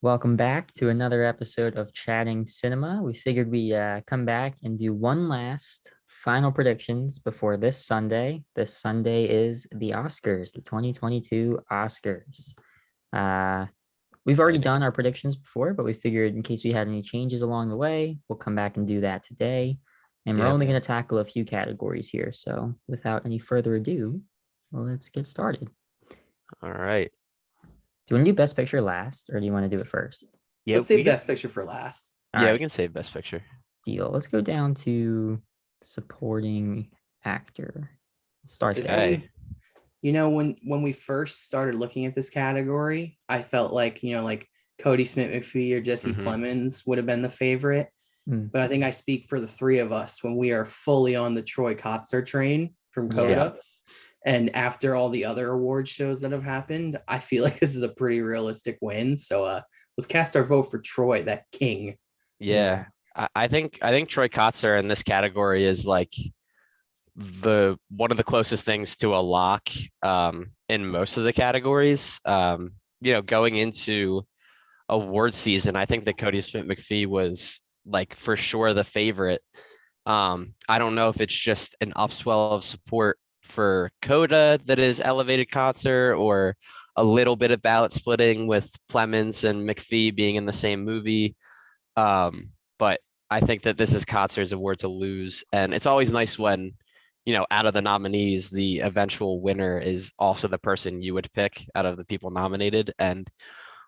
Welcome back to another episode of Chatting Cinema. We figured we come back and do one last final predictions before this Sunday. This Sunday is the Oscars, the 2022 Oscars. We've already Exciting. done our predictions before, but we figured in case we had any changes along the way, we'll come back and do that today. And we're Yeah. only going to tackle a few categories here. So without any further ado, well, let's get started. All right. Do you want to do Best Picture last, or do you want to do it first? Yeah, Let's save Best Picture for last. All we right. can save Best Picture. Deal. Let's go down to supporting actor. Start This there. one's, when we first started looking at this category, I felt like, like Cody Smith-McPhee or Jesse Mhm. Plemons would have been the favorite. Mm. But I think I speak for the three of us when we are fully on the Troy Kotsur train from Coda. Yeah. And after all the other award shows that have happened, I feel like this is a pretty realistic win. So let's cast our vote for Troy, that king. Yeah. I think Troy Kotsur in this category is like one of the closest things to a lock in most of the categories. Going into award season, I think that Cody Smith-McPhee was like for sure the favorite. I don't know if it's just an upswell of support for Coda that is elevated Kotsur, or a little bit of ballot splitting with Plemons and McPhee being in the same movie. But I think that this is Kotsur's award to lose. And it's always nice when, out of the nominees, the eventual winner is also the person you would pick out of the people nominated. And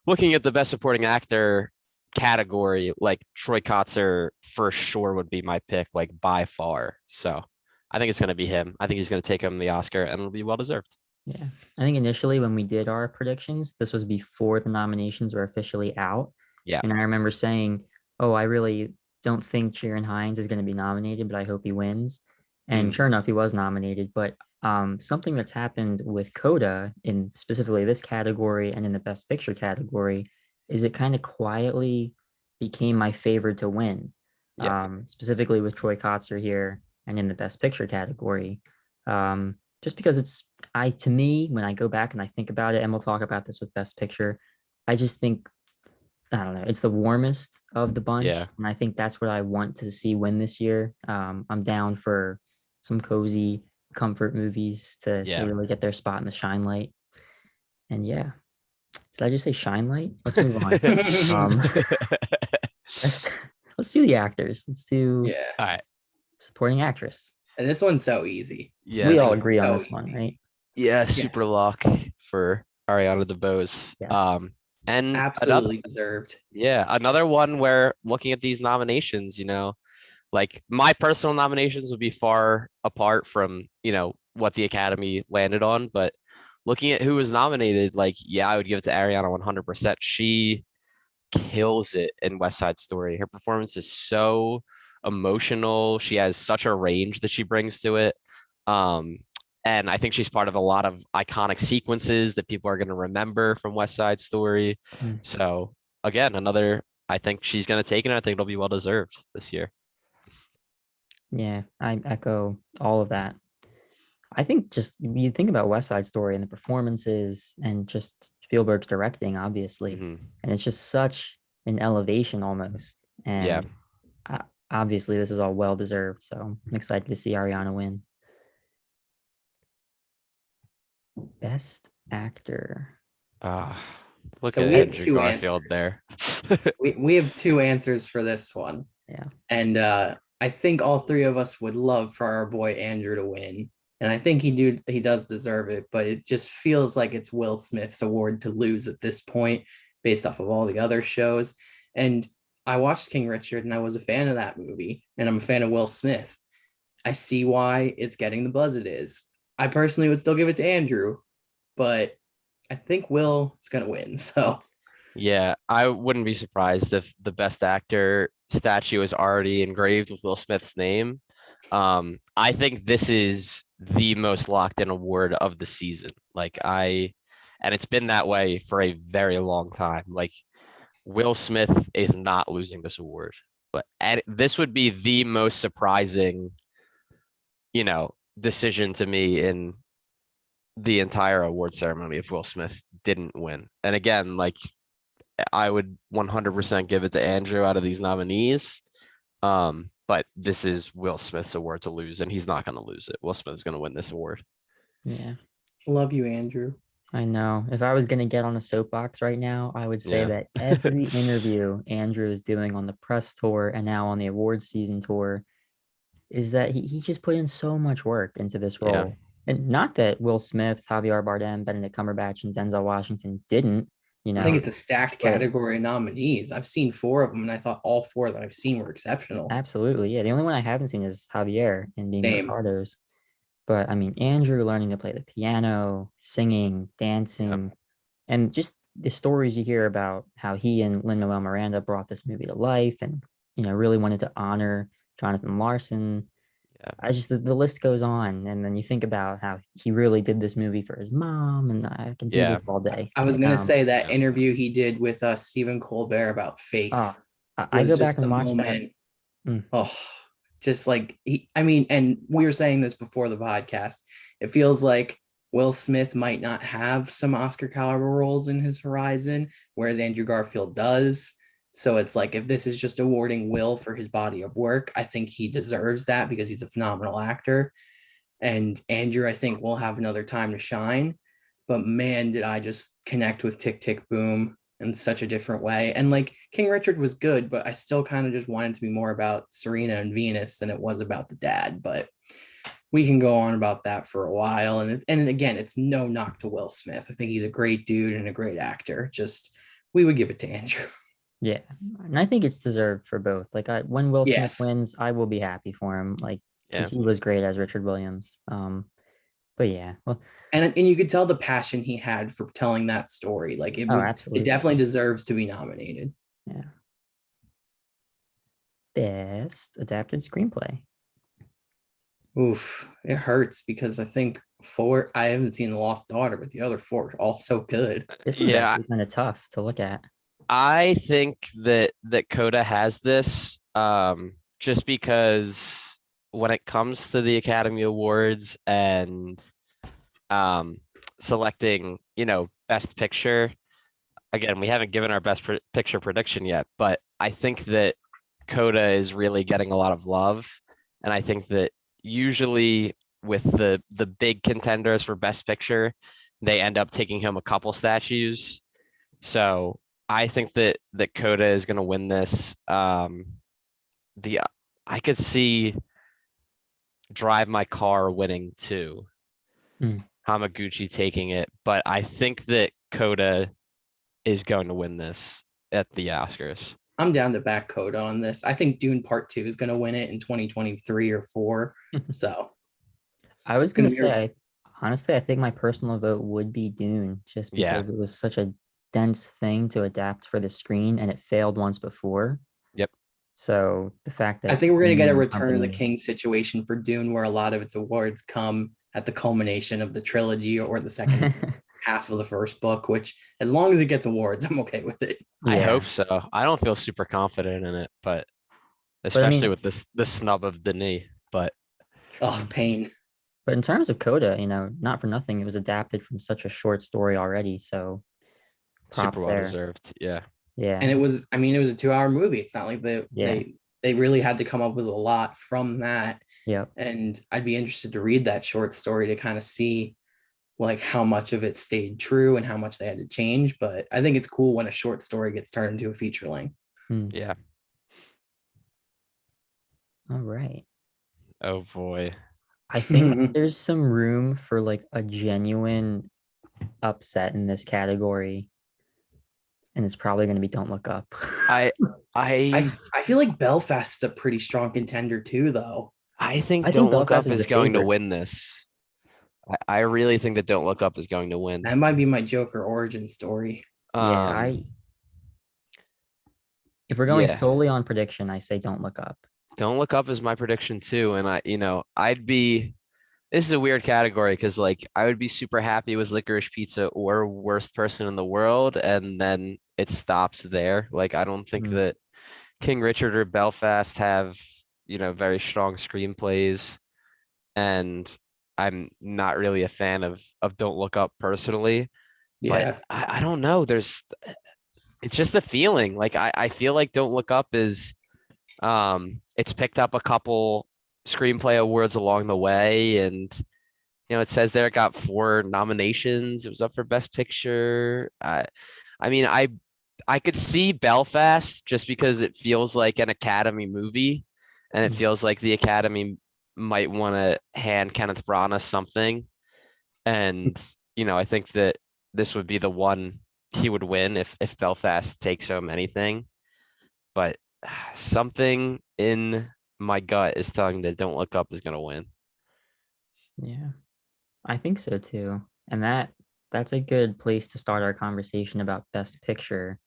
looking at the Best Supporting Actor category, like Troy Kotsur for sure would be my pick, like by far. So I think it's going to be him. I think he's going to take home the Oscar, and it'll be well deserved. Yeah. I think initially when we did our predictions, this was before the nominations were officially out. Yeah. And I remember saying, oh, I really don't think Sharon Hines is going to be nominated, but I hope he wins. And sure enough, he was nominated. But something that's happened with Coda in specifically this category and in the Best Picture category is it kind of quietly became my favorite to win. Yeah. Specifically with Troy Kotsur here and in the Best Picture category. Just because to me, when I go back and I think about it, and we'll talk about this with Best Picture, I just think, I don't know, it's the warmest of the bunch. Yeah. And I think that's what I want to see win this year. I'm down for some cozy comfort movies to really get their spot in the shine light. And yeah, did I just say shine light? Let's move on. Let's do the actors. Let's do All right. supporting actress. And this one's so easy. Yeah. We all agree on so this one, right? Yeah. Super lock for Ariana DeBose. Yes. And absolutely deserved. Yeah. Another one where looking at these nominations, like my personal nominations would be far apart from, what the Academy landed on. But looking at who was nominated, like, yeah, I would give it to Ariana 100%. She kills it in West Side Story. Her performance is so emotional. She has such a range that she brings to it. And I think she's part of a lot of iconic sequences that people are going to remember from West Side Story. So again, I think she's going to take it. And I think it'll be well deserved this year. Yeah, I echo all of that. I think just you think about West Side Story and the performances and just Spielberg's directing, obviously, and it's just such an elevation almost. And obviously, this is all well deserved. So I'm excited to see Ariana win. Best actor. Look So at we have Andrew two Garfield answers. there. we have two answers for this one. Yeah. And I think all three of us would love for our boy Andrew to win. And I think he does deserve it, but it just feels like it's Will Smith's award to lose at this point based off of all the other shows. And I watched King Richard and I was a fan of that movie, and I'm a fan of Will Smith. I see why it's getting the buzz it is. I personally would still give it to Andrew, but I think Will is going to win. So yeah, I wouldn't be surprised if the best actor statue is already engraved with Will Smith's name. I think this is the most locked in award of the season. And it's been that way for a very long time. Like, Will Smith is not losing this award, but this would be the most surprising, decision to me in the entire award ceremony if Will Smith didn't win. And again, like, I would 100% give it to Andrew out of these nominees. But this is Will Smith's award to lose, and he's not going to lose it. Will Smith is going to win this award. Yeah. Love you, Andrew. I know. If I was going to get on a soapbox right now, I would say that every interview Andrew is doing on the press tour and now on the awards season tour is that he just put in so much work into this role. Yeah. And not that Will Smith, Javier Bardem, Benedict Cumberbatch, and Denzel Washington didn't, I think it's a stacked category of nominees. I've seen 4 of them, and I thought all 4 that I've seen were exceptional. Absolutely. Yeah. The only one I haven't seen is Javier in Being Ricardo's. But I mean, Andrew learning to play the piano, singing, dancing, and just the stories you hear about how he and Lin-Manuel Miranda brought this movie to life and, really wanted to honor Jonathan Larson. I just, the list goes on. And then you think about how he really did this movie for his mom, and I can do this all day. I was going to say that interview he did with Stephen Colbert about faith. I go back and watch that. Oh, just like and we were saying this before the podcast. It feels like Will Smith might not have some Oscar caliber roles in his horizon, whereas Andrew Garfield does. So it's like, if this is just awarding Will for his body of work, I think he deserves that because he's a phenomenal actor. And Andrew, I think, will have another time to shine. But man, did I just connect with Tick, Tick, Boom in such a different way. And like King Richard was good, but I still kind of just wanted to be more about Serena and Venus than it was about the dad. But we can go on about that for a while. And again, it's no knock to Will Smith. I think he's a great dude and a great actor. Just, we would give it to Andrew. Yeah. And I think it's deserved for both. Like, when Will Smith wins, I will be happy for him. Like, because he was great as Richard Williams. But yeah, well, and you could tell the passion he had for telling that story. Like, it definitely deserves to be nominated. Yeah. Best adapted screenplay. Oof, it hurts because I think 4. I haven't seen The Lost Daughter, but the other 4 are all so good. This was actually kind of tough to look at. I think that Coda has this, just because when it comes to the Academy Awards and selecting, Best Picture, again, we haven't given our Best Picture prediction yet, but I think that Coda is really getting a lot of love, and I think that usually with the big contenders for Best Picture, they end up taking home a couple statues. So I think that Coda is going to win this. I could see Drive My Car winning too. Hamaguchi taking it, but I think that Coda is going to win this at the Oscars. I'm down to back Coda on this. I think Dune Part 2 is going to win it in 2023 or 4. So I was going to say, honestly, I think my personal vote would be Dune, just because it was such a dense thing to adapt for the screen, and it failed once before. Yep. So the fact that I think we're going to get a Return of the King situation for Dune, where a lot of its awards come at the culmination of the trilogy or the second half of the first book, which, as long as it gets awards, I'm okay with it. I hope so. I don't feel super confident in it, but especially with this snub of Denis, but pain. But in terms of Coda, not for nothing, it was adapted from such a short story already, so super well deserved. Yeah. And it was a 2-hour movie. It's not like they really had to come up with a lot from that. Yeah. And I'd be interested to read that short story to kind of see like how much of it stayed true and how much they had to change. But I think it's cool when a short story gets turned into a feature length. Yeah. All right. Oh boy. I think there's some room for like a genuine upset in this category. And it's probably going to be Don't Look Up. I feel like Belfast is a pretty strong contender too, though. I think Don't Look Up is going to win this. I really think that Don't Look Up is going to win. That might be my Joker origin story. If we're going solely on prediction, I say Don't Look Up. Don't Look Up is my prediction too. And this is a weird category because like I would be super happy with Licorice Pizza or Worst Person in the World, and then it stops there. Like I don't think that King Richard or Belfast have very strong screenplays, and I'm not really a fan of Don't Look Up personally. Yeah, but I don't know. it's just the feeling. Like I feel like Don't Look Up is it's picked up a couple screenplay awards along the way, and it says there it got 4 nominations. It was up for Best Picture. I mean, I could see Belfast just because it feels like an Academy movie, and it feels like the Academy might want to hand Kenneth Branagh something. And I think that this would be the one he would win if Belfast takes home anything. But something in my gut is telling me that Don't Look Up is going to win. Yeah, I think so too. And that's a good place to start our conversation about Best Picture.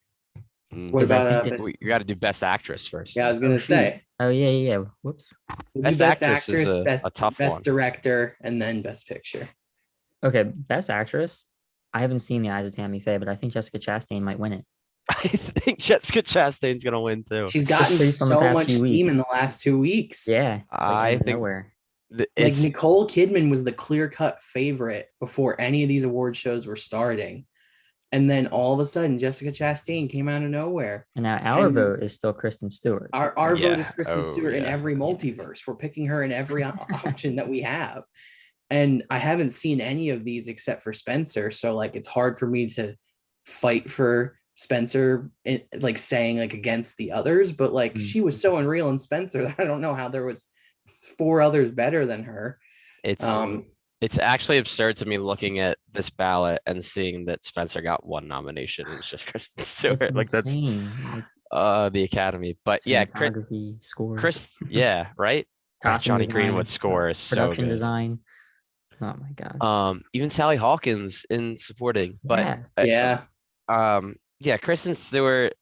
What about you got to do Best Actress first. Yeah, I was gonna say. Oh yeah. Whoops. Best Actress is a tough Best one. Director, and then Best Picture. Okay, Best Actress. I haven't seen The Eyes of Tammy Faye, but I think Jessica Chastain might win it. I think Jessica Chastain's gonna win too. She's gotten so much steam in the last 2 weeks. Yeah, I think nowhere. Like Nicole Kidman was the clear-cut favorite before any of these award shows were starting. And then all of a sudden, Jessica Chastain came out of nowhere. And now our vote is still Kristen Stewart. Our vote is Kristen Stewart in every multiverse. We're picking her in every option that we have. And I haven't seen any of these except for Spencer. So like, it's hard for me to fight for Spencer, like saying like against the others. But like, she was so unreal in Spencer that I don't know how there was 4 others better than her. It's actually absurd to me looking at this ballot and seeing that Spencer got 1 nomination and it's just Kristen Stewart. Like that's the Academy. But yeah, Chris, yeah, right. Johnny Greenwood's score is so good. Design. Oh my god. Even Sally Hawkins in supporting, but yeah, Kristen Stewart.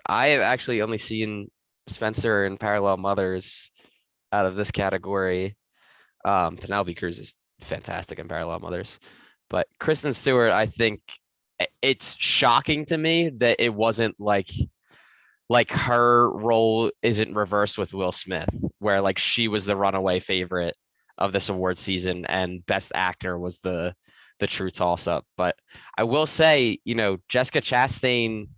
I have actually only seen Spencer and Parallel Mothers out of this category. Penelope Cruz is fantastic in Parallel Mothers, but Kristen Stewart, I think it's shocking to me that it wasn't like her role isn't reversed with Will Smith, where like she was the runaway favorite of this award season and Best Actor was the true toss up. But I will say, Jessica Chastain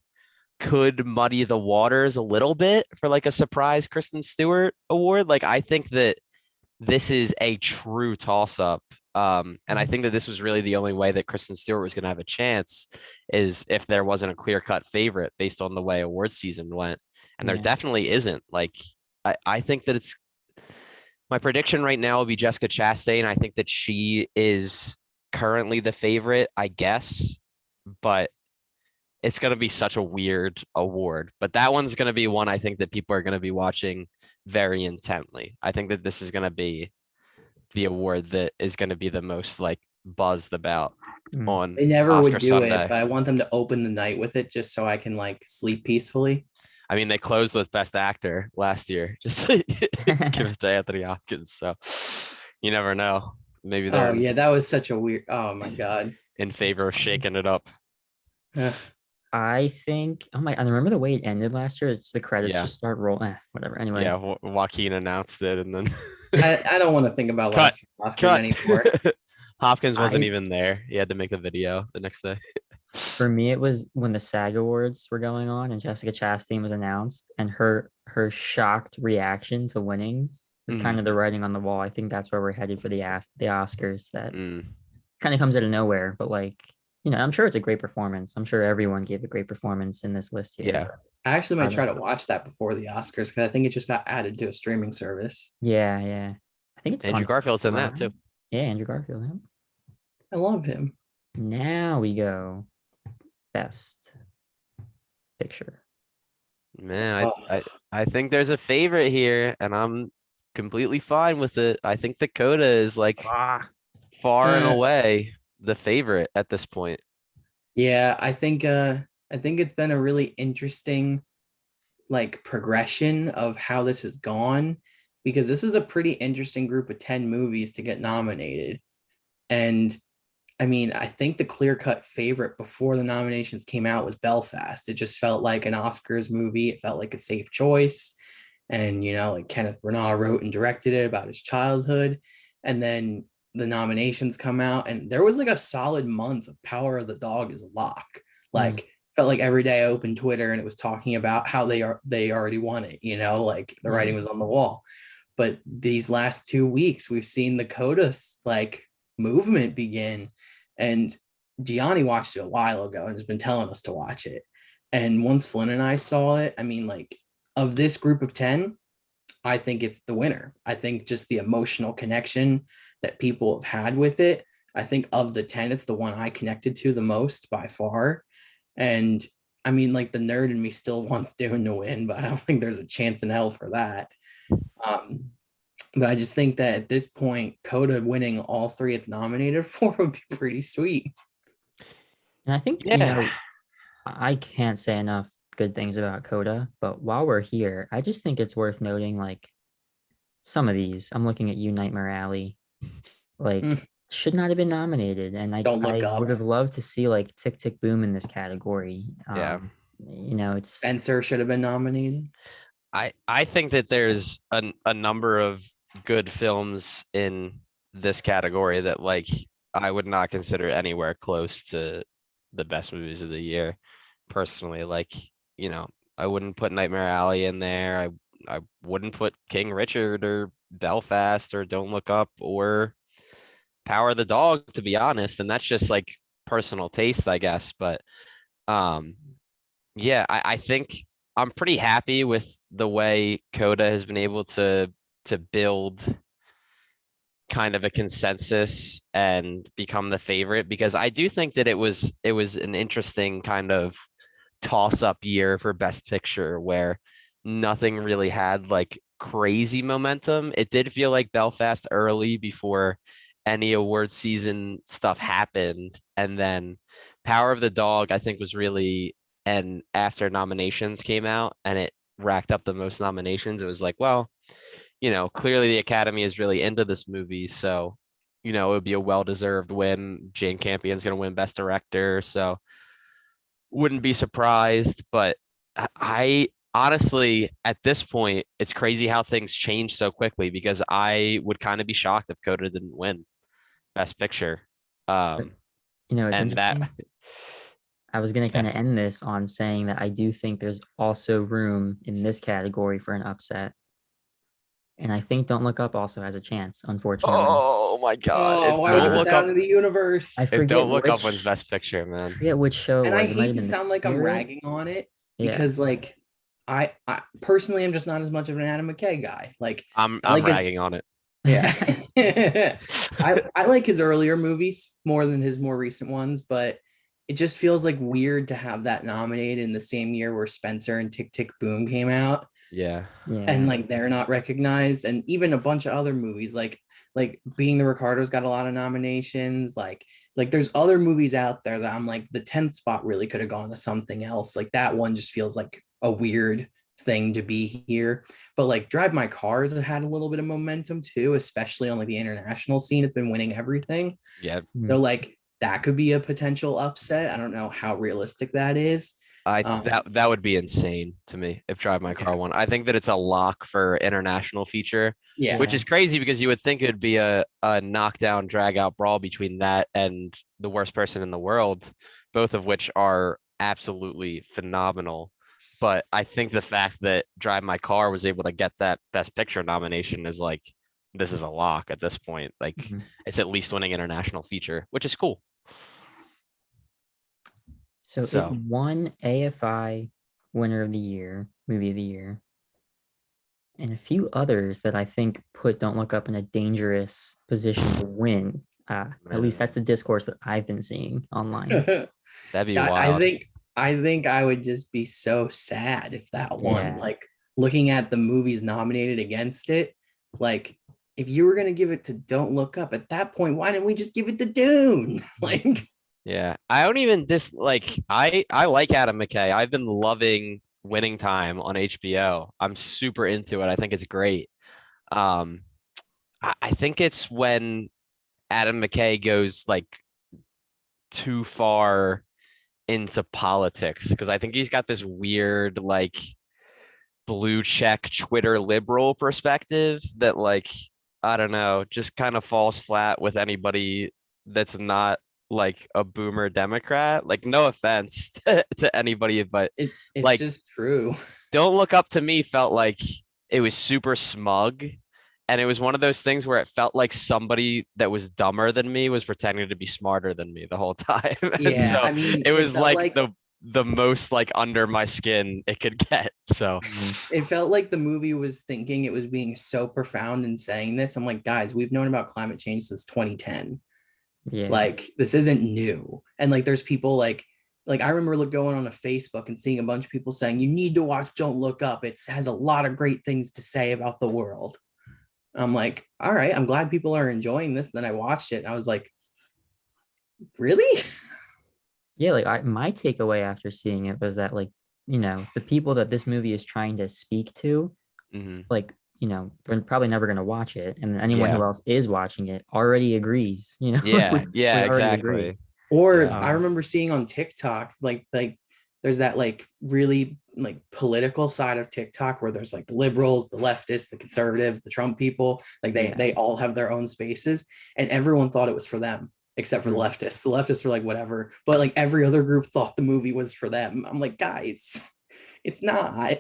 could muddy the waters a little bit for like a surprise Kristen Stewart award. Like I think that this is a true toss up. And I think that this was really the only way that Kristen Stewart was going to have a chance is if there wasn't a clear cut favorite based on the way award season went. And there definitely isn't. Like, I think that my prediction right now will be Jessica Chastain. I think that she is currently the favorite, I guess, but it's going to be such a weird award. But that one's going to be one I think that people are going to be watching very intently. I think that this is going to be the award that is going to be the most like buzzed about on They never Oscar would do Sunday. it, but I want them to open the night with it just so I can like sleep peacefully. I mean, they closed with Best Actor last year just to give it to Anthony Hopkins. So you never know. Maybe that. Oh yeah, that was such a weird. Oh my god. In favor of shaking it up. I think. Oh my! I remember the way it ended last year. It's the credits just start rolling. Whatever. Anyway. Yeah, Joaquin announced it, and then. I don't want to think about last year's Oscars anymore. Hopkins wasn't even there. He had to make the video the next day. For me, it was when the SAG Awards were going on and Jessica Chastain was announced, and her shocked reaction to winning is kind of the writing on the wall. I think that's where we're headed for the Oscars. That kind of comes out of nowhere, but like, I'm sure it's a great performance. I'm sure everyone gave a great performance in this list here. Yeah, I actually might try to watch that before the Oscars because I think it just got added to a streaming service. Yeah. I think it's Andrew Garfield's in that too. Yeah, Andrew Garfield. Yeah. I love him. Now we go. Best Picture. Man, I think there's a favorite here, and I'm completely fine with it. I think the Coda is like far and away the favorite at this point. Yeah, I think it's been a really interesting like progression of how this has gone, because this is a pretty interesting group of 10 movies to get nominated. And I mean, I think the clear-cut favorite before the nominations came out was Belfast. It just felt like an Oscars movie. It felt like a safe choice. And, like Kenneth Branagh wrote and directed it about his childhood. And then the nominations come out, and there was like a solid month of Power of the Dog is a lock. Like felt like every day I opened Twitter and it was talking about how they already won it, like the writing was on the wall. But these last 2 weeks, we've seen the Coda like movement begin. And Gianni watched it a while ago and has been telling us to watch it. And once Flynn and I saw it, I mean, like, of this group of 10, I think it's the winner. I think just the emotional connection that people have had with it. I think of the 10, it's the one I connected to the most by far. And I mean, like, the nerd in me still wants Dune to win, but I don't think there's a chance in hell for that. But I just think that at this point, Coda winning all 3 it's nominated for would be pretty sweet. And I think, I can't say enough good things about Coda, but while we're here, I just think it's worth noting, like, some of these. I'm looking at you, Nightmare Alley. Like, should not have been nominated. And I would have loved to see, like, Tick Tick Boom in this category. It's Spencer should have been nominated. I think that there's a number of good films in this category that, like, I would not consider anywhere close to the best movies of the year personally. Like, I wouldn't put Nightmare Alley in there. I wouldn't put King Richard or Belfast or Don't Look Up or Power of the Dog, to be honest. And that's just like personal taste, I guess. But I think I'm pretty happy with the way Coda has been able to build kind of a consensus and become the favorite, because I do think that it was an interesting kind of toss-up year for Best Picture where nothing really had like crazy momentum. It did feel like Belfast early before any award season stuff happened, and then Power of the Dog I think was really, and after nominations came out and it racked up the most nominations, it was like, well, clearly the Academy is really into this movie. So, it would be a well-deserved win. Jane Campion's going to win Best Director. So wouldn't be surprised. But I honestly, at this point, it's crazy how things change so quickly, because I would kind of be shocked if Coda didn't win Best Picture. It's interesting. I was going to kind of end this on saying that I do think there's also room in this category for an upset. And I think Don't Look Up also has a chance, unfortunately. Oh my God. Why would it down to the universe? I forget Don't Look Up wins Best Picture, man. I forget which show it was. And I hate to sound like I'm ragging on it, because like I personally am just not as much of an Adam McKay guy. Like I'm ragging on it. Yeah. I like his earlier movies more than his more recent ones, but it just feels like weird to have that nominated in the same year where Spencer and Tick Tick Boom came out. Yeah. And like they're not recognized. And even a bunch of other movies like Being the Ricardos got a lot of nominations. Like there's other movies out there that I'm like, the 10th spot really could have gone to something else. Like that one just feels like a weird thing to be here. But like Drive My Car has had a little bit of momentum too, especially on like the international scene. It's been winning everything. Yeah. So like that could be a potential upset. I don't know how realistic that is. That would be insane to me if Drive My Car won. I think that it's a lock for international feature, which is crazy because you would think it would be a knockdown, drag out brawl between that and The Worst Person in the World, both of which are absolutely phenomenal. But I think the fact that Drive My Car was able to get that Best Picture nomination is like, this is a lock at this point. Like it's at least winning international feature, which is cool. So it won AFI Winner of the Year, Movie of the Year, and a few others that I think put Don't Look Up in a dangerous position to win. At least that's the discourse that I've been seeing online. That'd be wild. I think I would just be so sad if that won. Like looking at the movies nominated against it, like if you were gonna give it to Don't Look Up at that point, why didn't we just give it to Dune? Like. Yeah, I don't even I like Adam McKay. I've been loving Winning Time on HBO. I'm super into it. I think it's great. I think it's when Adam McKay goes like too far into politics, because I think he's got this weird like blue check Twitter liberal perspective that, like, I don't know, just kind of falls flat with anybody that's not like a boomer Democrat. Like, no offense to anybody, but It's like, just true. Don't Look Up to Me felt like it was super smug. And it was one of those things where it felt like somebody that was dumber than me was pretending to be smarter than me the whole time. And Yeah, so I mean, it it was felt like like the most like under my skin it could get. So it felt like the movie was thinking it was being so profound in saying this. I'm like, guys, we've known about climate change since 2010. Yeah. Like, this isn't new. And like, there's people like I remember going on a Facebook and seeing a bunch of people saying, you need to watch Don't Look Up. It has a lot of great things to say about the world. I'm like, all right, I'm glad people are enjoying this. Then I watched it and I was like, really? Yeah, like my takeaway after seeing it was that like, the people that this movie is trying to speak to, like, they're probably never going to watch it. And anyone yeah, who else is watching it already agrees, yeah, we yeah, already agree. exactly. Or Yeah. I remember seeing on TikTok, like there's that like really like political side of TikTok where there's like the liberals, the leftists, the conservatives, the Trump people, like they all have their own spaces, and everyone thought it was for them except for the leftists. The leftists were like, whatever, but like every other group thought the movie was for them. I'm like, guys, it's not.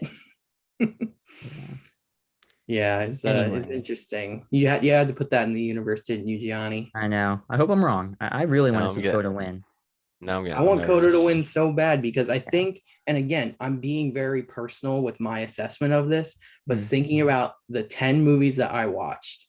Yeah, it's interesting. You had to put that in the universe, didn't you, Gianni? I know. I hope I'm wrong. I really want to see Coda win. No, I want Coda to win so bad because I think, and again, I'm being very personal with my assessment of this, but thinking about the 10 movies that I watched,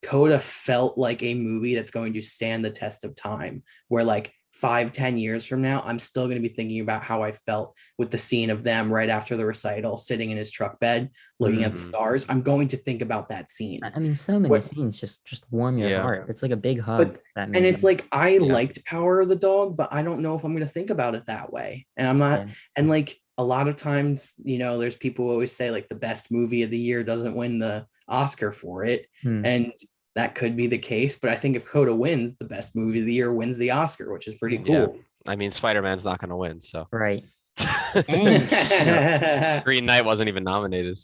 Coda felt like a movie that's going to stand the test of time, where like 5-10 years from now, I'm still going to be thinking about how I felt with the scene of them right after the recital, sitting in his truck bed, looking at the stars. I'm going to think about that scene. I mean, so many scenes just warm your heart. It's like a big hug. And it's like, I liked Power of the Dog, but I don't know if I'm going to think about it that way. And I'm not, and like a lot of times, there's people who always say like the best movie of the year doesn't win the Oscar for it. And that could be the case, but I think if Coda wins, the best movie of the year wins the Oscar, which is pretty cool. Yeah. I mean, Spider-Man's not going to win, so. Right. And, Green Knight wasn't even nominated.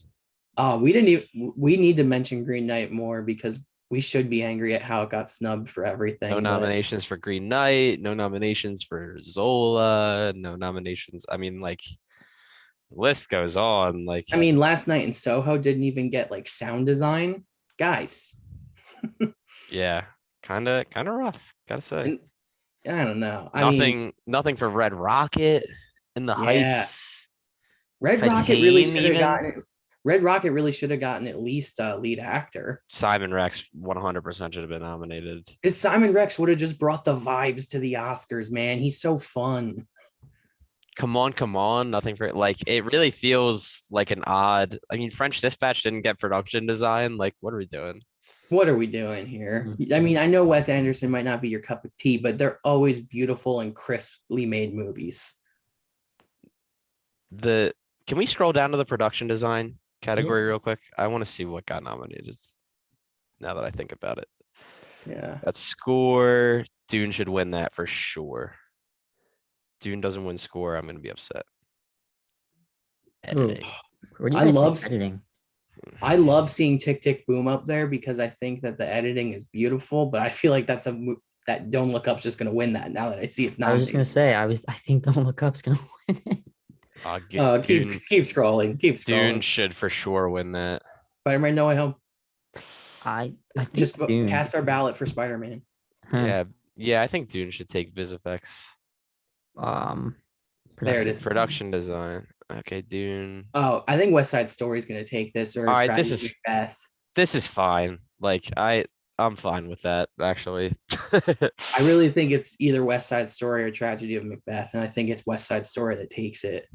Oh, we need to mention Green Knight more because we should be angry at how it got snubbed for everything. No nominations for Green Knight, no nominations for Zola, no nominations. I mean, like, the list goes on. Like, I mean, Last Night in Soho didn't even get like sound design, guys. Yeah, kind of rough, gotta say. I don't know. Nothing for Red Rocket in the Heights. Red Rocket really should have gotten at least a lead actor. Simon Rex 100% should have been nominated. Because Simon Rex would have just brought the vibes to the Oscars, man. He's so fun. Come on. Nothing for like, it really feels like an odd. I mean, French Dispatch didn't get production design. Like, what are we doing? What are we doing here? I mean, I know Wes Anderson might not be your cup of tea, but they're always beautiful and crisply made movies. Can we scroll down to the production design category real quick? I want to see what got nominated. Now that I think about it. Yeah. That's score. Dune should win that for sure. Dune doesn't win score, I'm going to be upset. Editing. I love seeing Tick Tick Boom up there because I think that the editing is beautiful, but I feel like that Don't Look Up's just going to win that now that I see it's not. I was just going to say, I think Don't Look Up's going to win it. Keep scrolling. Dune should for sure win that. Spider-Man No Way Home. I just cast our ballot for Spider-Man. Yeah, I think Dune should take VisFX. There it is. Production design. Okay, Dune. Oh, I think West Side Story is going to take this. Or all right, this is fine. Like I'm fine with that actually. I really think it's either West Side Story or Tragedy of Macbeth, and I think it's West Side Story that takes it.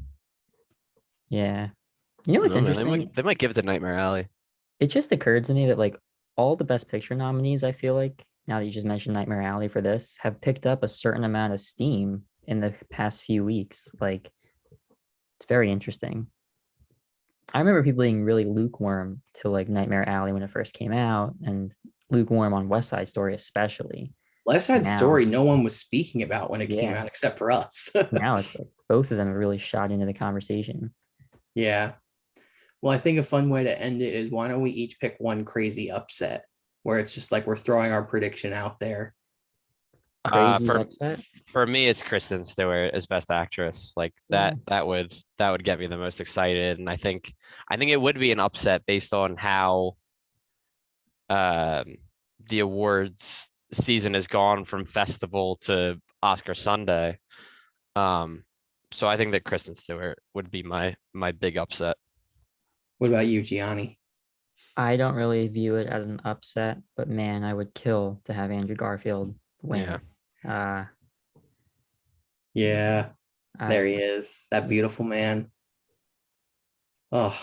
Yeah, what's interesting? They might give it to Nightmare Alley. It just occurred to me that like all the Best Picture nominees, I feel like now that you just mentioned Nightmare Alley for this, have picked up a certain amount of steam in the past few weeks. Like, it's very interesting. I remember people being really lukewarm to like Nightmare Alley when it first came out, and lukewarm on West Side Story especially. West Side Story, no one was speaking about when it came out except for us. Now it's like both of them have really shot into the conversation. Yeah. Well, I think a fun way to end it is why don't we each pick one crazy upset where it's just like we're throwing our prediction out there. crazy upset? For me, it's Kristen Stewart as Best Actress. Like that would get me the most excited, and I think it would be an upset based on how the awards season has gone from festival to Oscar Sunday. So I think that Kristen Stewart would be my big upset. What about you, Gianni? I don't really view it as an upset, but man, I would kill to have Andrew Garfield win. Yeah, there he is, that beautiful man. Oh,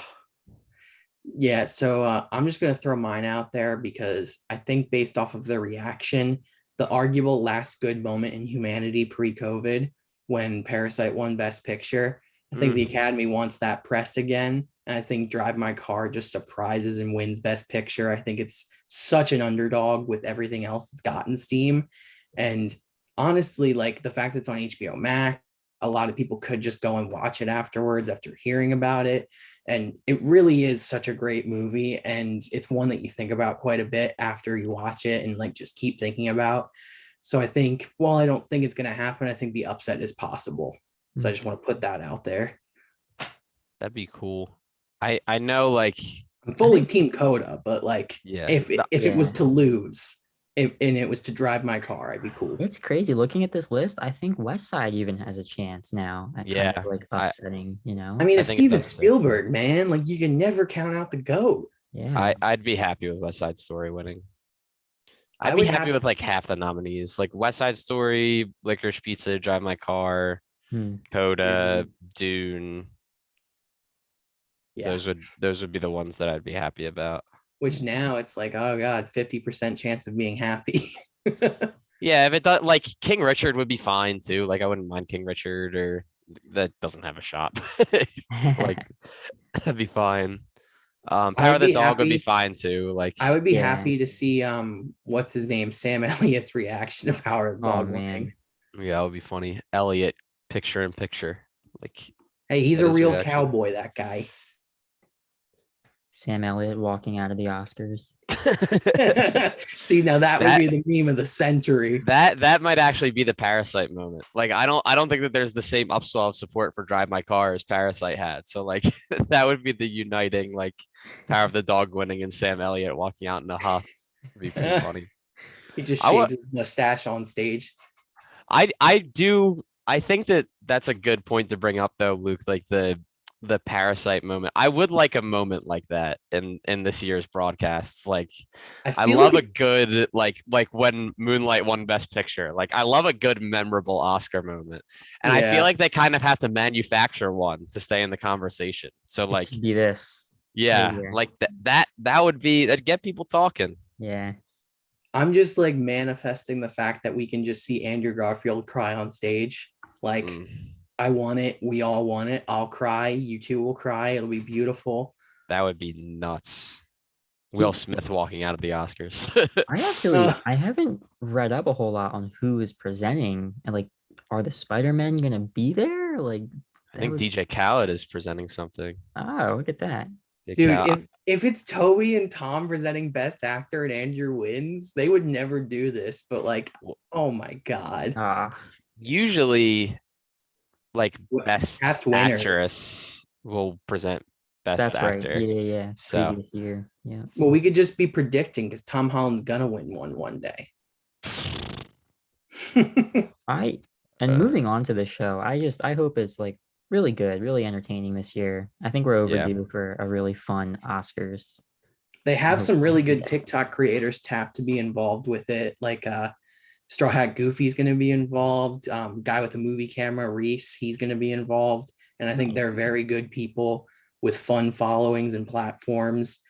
yeah. So I'm just gonna throw mine out there because I think based off of the reaction, the arguable last good moment in humanity pre-COVID, when Parasite won Best Picture, I think the Academy wants that press again. And I think Drive My Car just surprises and wins Best Picture. I think it's such an underdog with everything else that's gotten steam. And honestly, like the fact that it's on HBO Max, a lot of people could just go and watch it afterwards after hearing about it. And it really is such a great movie. And it's one that you think about quite a bit after you watch it and like just keep thinking about. So I think, while I don't think it's going to happen, I think the upset is possible. So I just want to put that out there. That'd be cool. I know, like, I'm fully Team Coda, but like, if it was to lose, and it was to Drive My Car, I'd be cool. It's crazy looking at this list. I think West Side even has a chance now at kind of like upsetting. I mean, it's Steven Spielberg, man. Like, you can never count out the GOAT. Yeah, I'd be happy with West Side Story winning. I'd be happy with like half the nominees, like West Side Story, Licorice Pizza, Drive My Car, Coda, Dune. Yeah, those would be the ones that I'd be happy about. Which now it's like, oh god, 50% chance of being happy. Yeah, if it does, like King Richard would be fine too. Like I wouldn't mind King Richard, or that doesn't have a shot. Like that'd be fine. Power of the Dog would be fine too. Like I would be happy to see what's his name, Sam Elliott's reaction to Power of the Dog winning. Yeah, that would be funny. Elliott, picture in picture. Like, hey, he's a real cowboy, that guy. Sam Elliott walking out of the Oscars. See, now that would be the meme of the century. That might actually be the Parasite moment. Like, I don't think that there's the same upswell of support for Drive My Car as Parasite had. So like that would be the uniting, like, Power of the Dog winning and Sam Elliott walking out in a huff. It'd be pretty funny. He just shaved his mustache on stage. I think that that's a good point to bring up though, Luke. Like the Parasite moment. I would like a moment like that in this year's broadcasts. Like I love a good like when Moonlight won Best Picture. Like I love a good memorable Oscar moment. And I feel like they kind of have to manufacture one to stay in the conversation. So like be this. Yeah, like that'd get people talking. Yeah. I'm just like manifesting the fact that we can just see Andrew Garfield cry on stage. Like I want it. We all want it. I'll cry. You two will cry. It'll be beautiful. That would be nuts. Will Smith walking out of the Oscars. I haven't read up a whole lot on who is presenting, and like, are the Spider-Men gonna be there? Like, I think DJ Khaled is presenting something. Oh, look at that. Dude, if it's Toby and Tom presenting Best Actor and Andrew wins, they would never do this. But like, oh my god. Usually, like Best Actress will present Best Actor. Right. Yeah. So year. Yeah. Well, we could just be predicting because Tom Holland's gonna win one day. Moving on to the show, I hope it's like really good, really entertaining this year. I think we're overdue for a really fun Oscars. They have some really good TikTok creators tapped to be involved with it, like Straw Hat Goofy's going to be involved. Guy with the movie camera, Reese, he's going to be involved. And I think they're very good people with fun followings and platforms.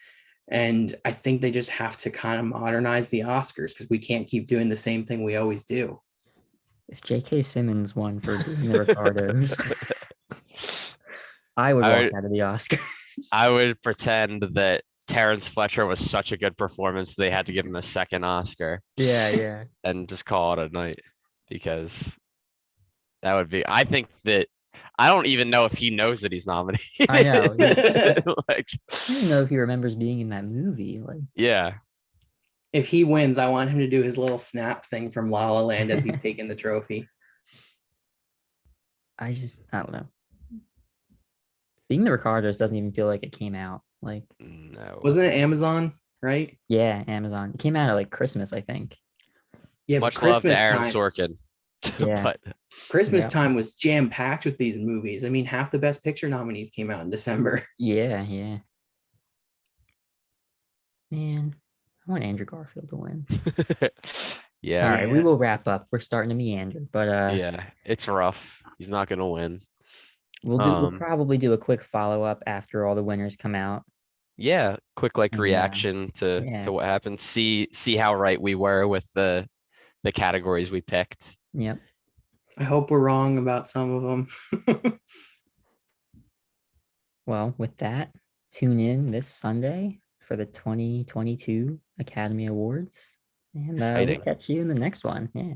And I think they just have to kind of modernize the Oscars because we can't keep doing the same thing we always do. If J.K. Simmons won for doing the Ricardos, I would walk out of the Oscars. I would pretend that Terrence Fletcher was such a good performance they had to give him a second Oscar. Yeah. And just call it a night, because that would be, I think that, I don't even know if he knows that he's nominated. I know. Like, I don't know if he remembers being in that movie. Like, yeah. If he wins, I want him to do his little snap thing from La La Land as he's taking the trophy. I don't know. Being the Ricardos doesn't even feel like it came out. Like, No. Wasn't it Amazon, right? yeah, Amazon. It came out at like Christmas, I think. Yeah, Much but love to Christmas Aaron time, Sorkin. Yeah. But Christmas Yeah. time was jam packed with these movies. I mean, half the Best Picture nominees came out in December. Yeah. Man, I want Andrew Garfield to win. yeah. All right, we Yes. will wrap up. We're starting to meander, but Yeah, it's rough. He's not gonna win. we'll probably do a quick follow-up after all the winners come out. Yeah, quick like And, reaction to yeah. what happened. See how right we were with the categories we picked. Yep. I hope we're wrong about some of them. Well, with that, tune in this Sunday for the 2022 Academy Awards. And we'll Exciting. catch you in the next one. Yeah.